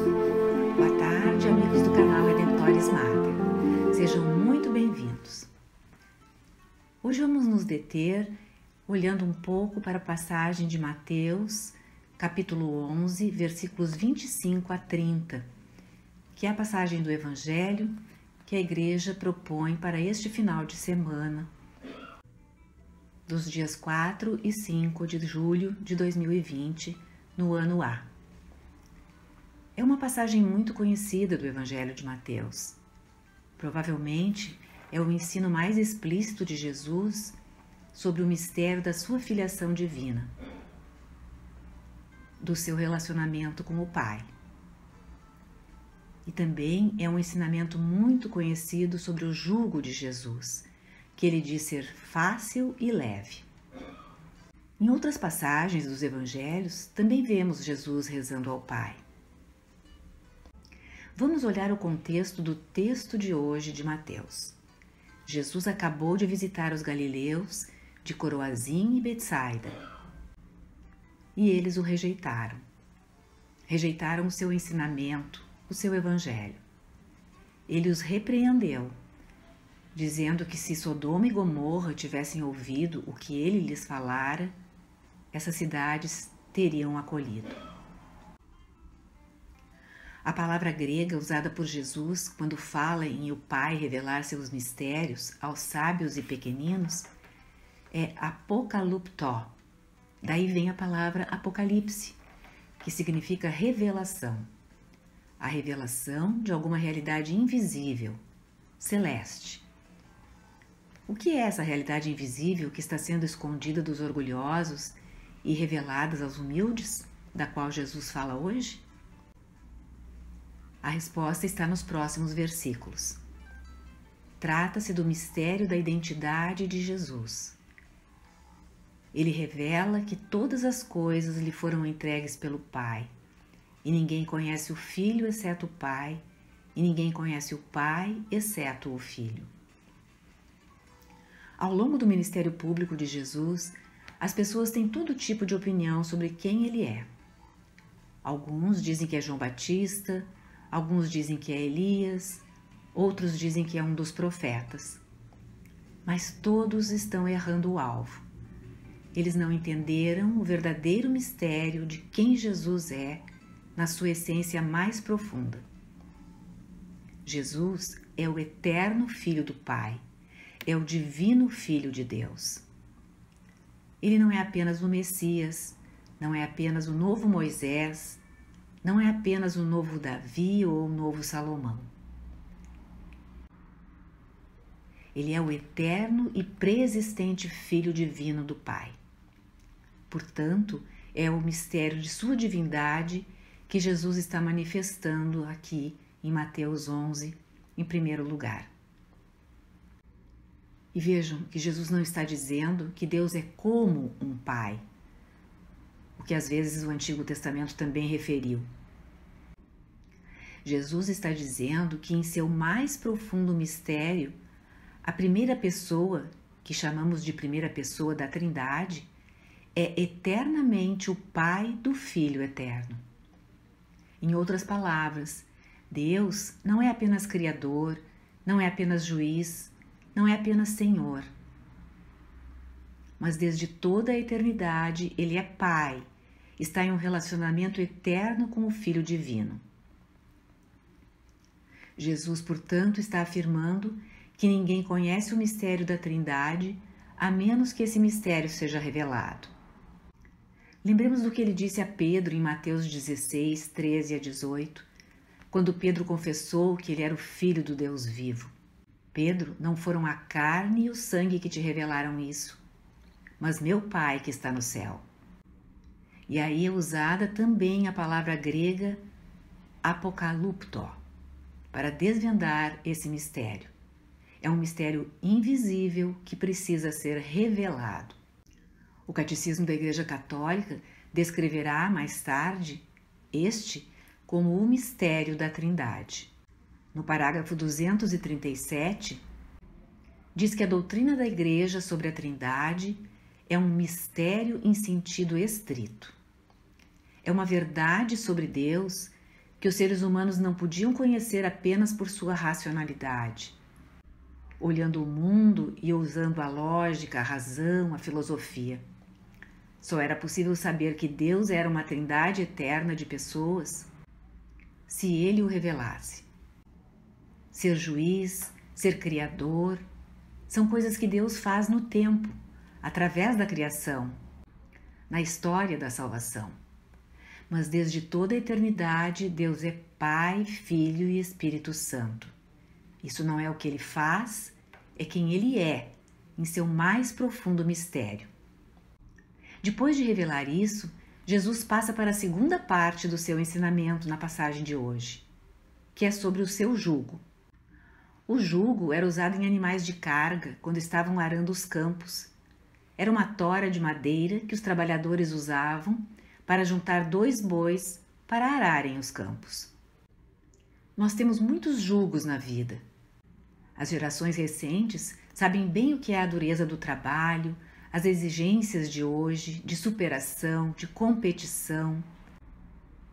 Boa tarde, amigos do canal Redemptoris Mater. Sejam muito bem-vindos. Hoje vamos nos deter olhando um pouco para a passagem de Mateus, capítulo 11, versículos 25 a 30, que é a passagem do Evangelho que a Igreja propõe para este final de semana, dos dias 4 e 5 de julho de 2020, no ano A. É uma passagem muito conhecida do Evangelho de Mateus. Provavelmente é o ensino mais explícito de Jesus sobre o mistério da sua filiação divina, do seu relacionamento com o Pai. E também é um ensinamento muito conhecido sobre o jugo de Jesus, que ele diz ser fácil e leve. Em outras passagens dos Evangelhos, também vemos Jesus rezando ao Pai. Vamos olhar o contexto do texto de hoje de Mateus. Jesus acabou de visitar os galileus de Coroazim e Betsaida. E eles o rejeitaram. Rejeitaram o seu ensinamento, o seu evangelho. Ele os repreendeu, dizendo que se Sodoma e Gomorra tivessem ouvido o que ele lhes falara, essas cidades teriam acolhido. A palavra grega usada por Jesus quando fala em o Pai revelar seus mistérios aos sábios e pequeninos é apokaluptó. Daí vem a palavra apocalipse, que significa revelação. A revelação de alguma realidade invisível, celeste. O que é essa realidade invisível que está sendo escondida dos orgulhosos e revelada aos humildes, da qual Jesus fala hoje? A resposta está nos próximos versículos. Trata-se do mistério da identidade de Jesus. Ele revela que todas as coisas lhe foram entregues pelo Pai, e ninguém conhece o Filho exceto o Pai, e ninguém conhece o Pai exceto o Filho. Ao longo do ministério público de Jesus, as pessoas têm todo tipo de opinião sobre quem ele é. Alguns dizem que é João Batista, alguns dizem que é Elias, outros dizem que é um dos profetas. Mas todos estão errando o alvo. Eles não entenderam o verdadeiro mistério de quem Jesus é na sua essência mais profunda. Jesus é o eterno Filho do Pai, é o divino Filho de Deus. Ele não é apenas o Messias, não é apenas o novo Moisés, não é apenas o novo Davi ou o novo Salomão. Ele é o eterno e preexistente Filho divino do Pai. Portanto, é o mistério de sua divindade que Jesus está manifestando aqui em Mateus 11, em primeiro lugar. E vejam que Jesus não está dizendo que Deus é como um pai, o que às vezes o Antigo Testamento também referiu. Jesus está dizendo que em seu mais profundo mistério, a primeira pessoa, que chamamos de primeira pessoa da Trindade, é eternamente o Pai do Filho eterno. Em outras palavras, Deus não é apenas Criador, não é apenas Juiz, não é apenas Senhor. Mas desde toda a eternidade Ele é Pai, está em um relacionamento eterno com o Filho Divino. Jesus, portanto, está afirmando que ninguém conhece o mistério da Trindade a menos que esse mistério seja revelado. Lembremos do que ele disse a Pedro em Mateus 16, 13 a 18, quando Pedro confessou que ele era o Filho do Deus vivo. Pedro, não foram a carne e o sangue que te revelaram isso, mas meu Pai que está no céu. E aí é usada também a palavra grega apokaluptó, para desvendar esse mistério. É um mistério invisível que precisa ser revelado. O Catecismo da Igreja Católica descreverá mais tarde este como o mistério da Trindade. No parágrafo 237, diz que a doutrina da Igreja sobre a Trindade é um mistério em sentido estrito. É uma verdade sobre Deus que os seres humanos não podiam conhecer apenas por sua racionalidade, olhando o mundo e usando a lógica, a razão, a filosofia. Só era possível saber que Deus era uma trindade eterna de pessoas se Ele o revelasse. Ser juiz, ser criador, são coisas que Deus faz no tempo, através da criação, na história da salvação. Mas desde toda a eternidade, Deus é Pai, Filho e Espírito Santo. Isso não é o que Ele faz, é quem Ele é, em seu mais profundo mistério. Depois de revelar isso, Jesus passa para a segunda parte do seu ensinamento na passagem de hoje, que é sobre o seu jugo. O jugo era usado em animais de carga quando estavam arando os campos. Era uma tora de madeira que os trabalhadores usavam para juntar 2 bois para ararem os campos. Nós temos muitos jugos na vida. As gerações recentes sabem bem o que é a dureza do trabalho, as exigências de hoje, de superação, de competição.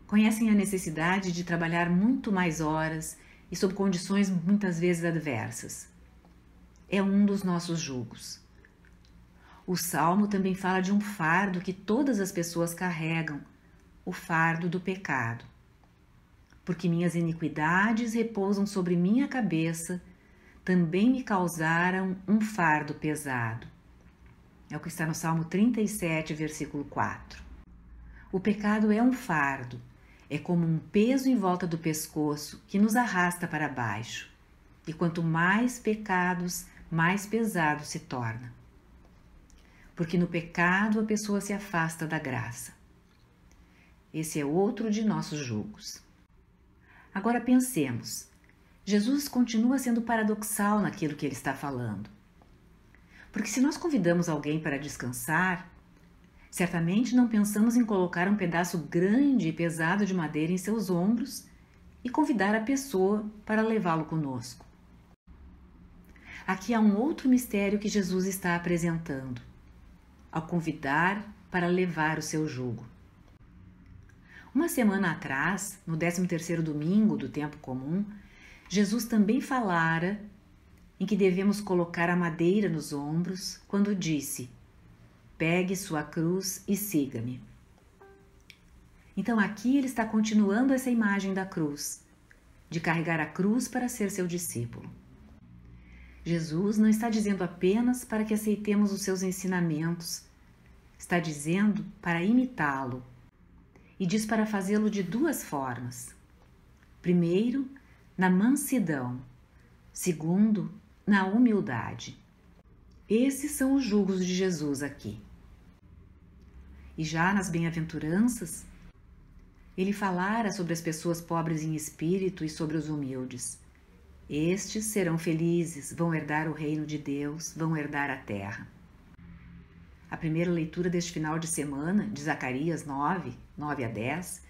Conhecem a necessidade de trabalhar muito mais horas e sob condições muitas vezes adversas. É um dos nossos jugos. O Salmo também fala de um fardo que todas as pessoas carregam, o fardo do pecado. Porque minhas iniquidades repousam sobre minha cabeça, também me causaram um fardo pesado. É o que está no Salmo 37, versículo 4. O pecado é um fardo, é como um peso em volta do pescoço que nos arrasta para baixo. E quanto mais pecados, mais pesado se torna. Porque no pecado a pessoa se afasta da graça. Esse é outro de nossos jugos. Agora pensemos, Jesus continua sendo paradoxal naquilo que ele está falando. Porque se nós convidamos alguém para descansar, certamente não pensamos em colocar um pedaço grande e pesado de madeira em seus ombros e convidar a pessoa para levá-lo conosco. Aqui há um outro mistério que Jesus está apresentando, ao convidar para levar o seu jugo. Uma semana atrás, no 13º domingo do tempo comum, Jesus também falara em que devemos colocar a madeira nos ombros quando disse: pegue sua cruz e siga-me. Então aqui ele está continuando essa imagem da cruz, de carregar a cruz para ser seu discípulo. Jesus não está dizendo apenas para que aceitemos os seus ensinamentos, está dizendo para imitá-lo, e diz para fazê-lo de 2 formas. Primeiro, na mansidão. Segundo, na humildade. Esses são os jugos de Jesus aqui. E já nas bem-aventuranças, ele falara sobre as pessoas pobres em espírito e sobre os humildes. Estes serão felizes, vão herdar o reino de Deus, vão herdar a terra. A primeira leitura deste final de semana, de Zacarias 9, 9 a 10,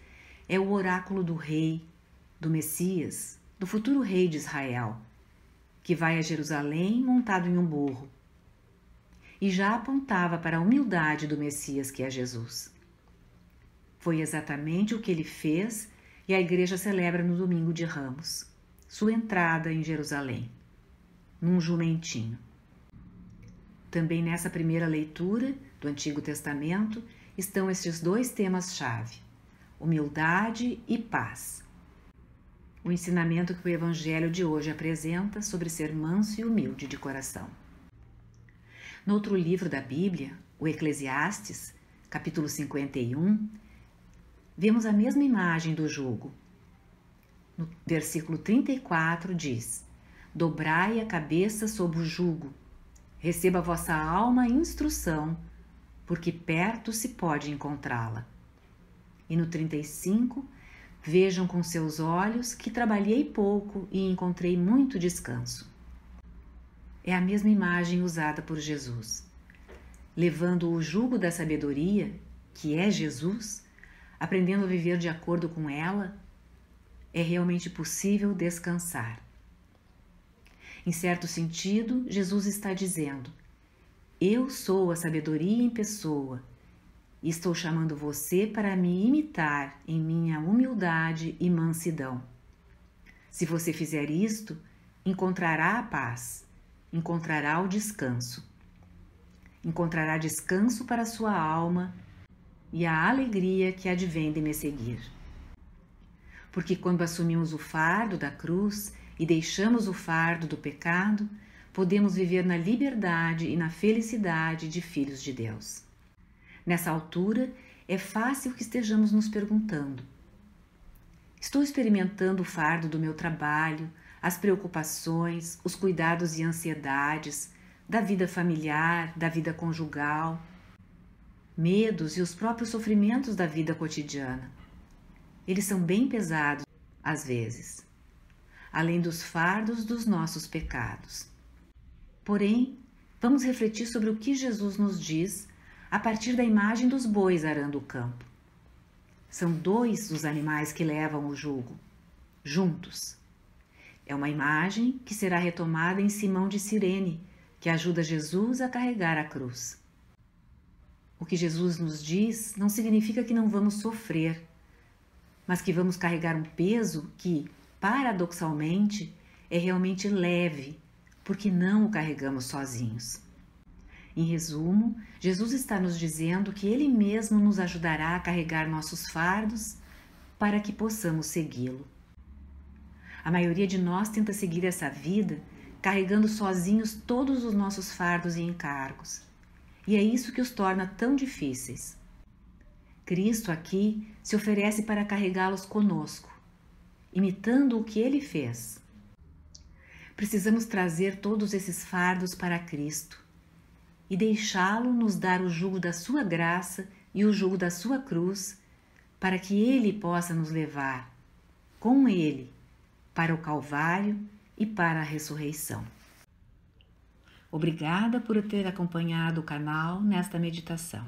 é o oráculo do rei, do Messias, do futuro rei de Israel, que vai a Jerusalém montado em um burro. E já apontava para a humildade do Messias, que é Jesus. Foi exatamente o que ele fez e a igreja celebra no domingo de Ramos, sua entrada em Jerusalém, num jumentinho. Também nessa primeira leitura do Antigo Testamento estão estes 2 temas-chave, humildade e paz. O ensinamento que o Evangelho de hoje apresenta sobre ser manso e humilde de coração. No outro livro da Bíblia, o Eclesiastes, capítulo 51, vemos a mesma imagem do jugo. No versículo 34 diz: dobrai a cabeça sob o jugo, receba a vossa alma instrução, porque perto se pode encontrá-la. E no 35, vejam com seus olhos que trabalhei pouco e encontrei muito descanso. É a mesma imagem usada por Jesus. Levando o jugo da sabedoria, que é Jesus, aprendendo a viver de acordo com ela, é realmente possível descansar. Em certo sentido, Jesus está dizendo: eu sou a sabedoria em pessoa, e estou chamando você para me imitar em minha humildade e mansidão. Se você fizer isto, encontrará a paz, encontrará o descanso. Encontrará descanso para a sua alma e a alegria que advém de me seguir. Porque quando assumimos o fardo da cruz e deixamos o fardo do pecado, podemos viver na liberdade e na felicidade de filhos de Deus. Nessa altura, é fácil que estejamos nos perguntando: estou experimentando o fardo do meu trabalho, as preocupações, os cuidados e ansiedades, da vida familiar, da vida conjugal, medos e os próprios sofrimentos da vida cotidiana. Eles são bem pesados, às vezes, além dos fardos dos nossos pecados. Porém, vamos refletir sobre o que Jesus nos diz a partir da imagem dos bois arando o campo. São 2 os animais que levam o jugo, juntos. É uma imagem que será retomada em Simão de Cirene, que ajuda Jesus a carregar a cruz. O que Jesus nos diz não significa que não vamos sofrer, mas que vamos carregar um peso que, paradoxalmente, é realmente leve, porque não o carregamos sozinhos. Em resumo, Jesus está nos dizendo que Ele mesmo nos ajudará a carregar nossos fardos para que possamos segui-lo. A maioria de nós tenta seguir essa vida carregando sozinhos todos os nossos fardos e encargos, e é isso que os torna tão difíceis. Cristo aqui se oferece para carregá-los conosco, imitando o que Ele fez. Precisamos trazer todos esses fardos para Cristo e deixá-lo nos dar o jugo da sua graça e o jugo da sua cruz, para que Ele possa nos levar, com Ele, para o Calvário e para a ressurreição. Obrigada por ter acompanhado o canal nesta meditação.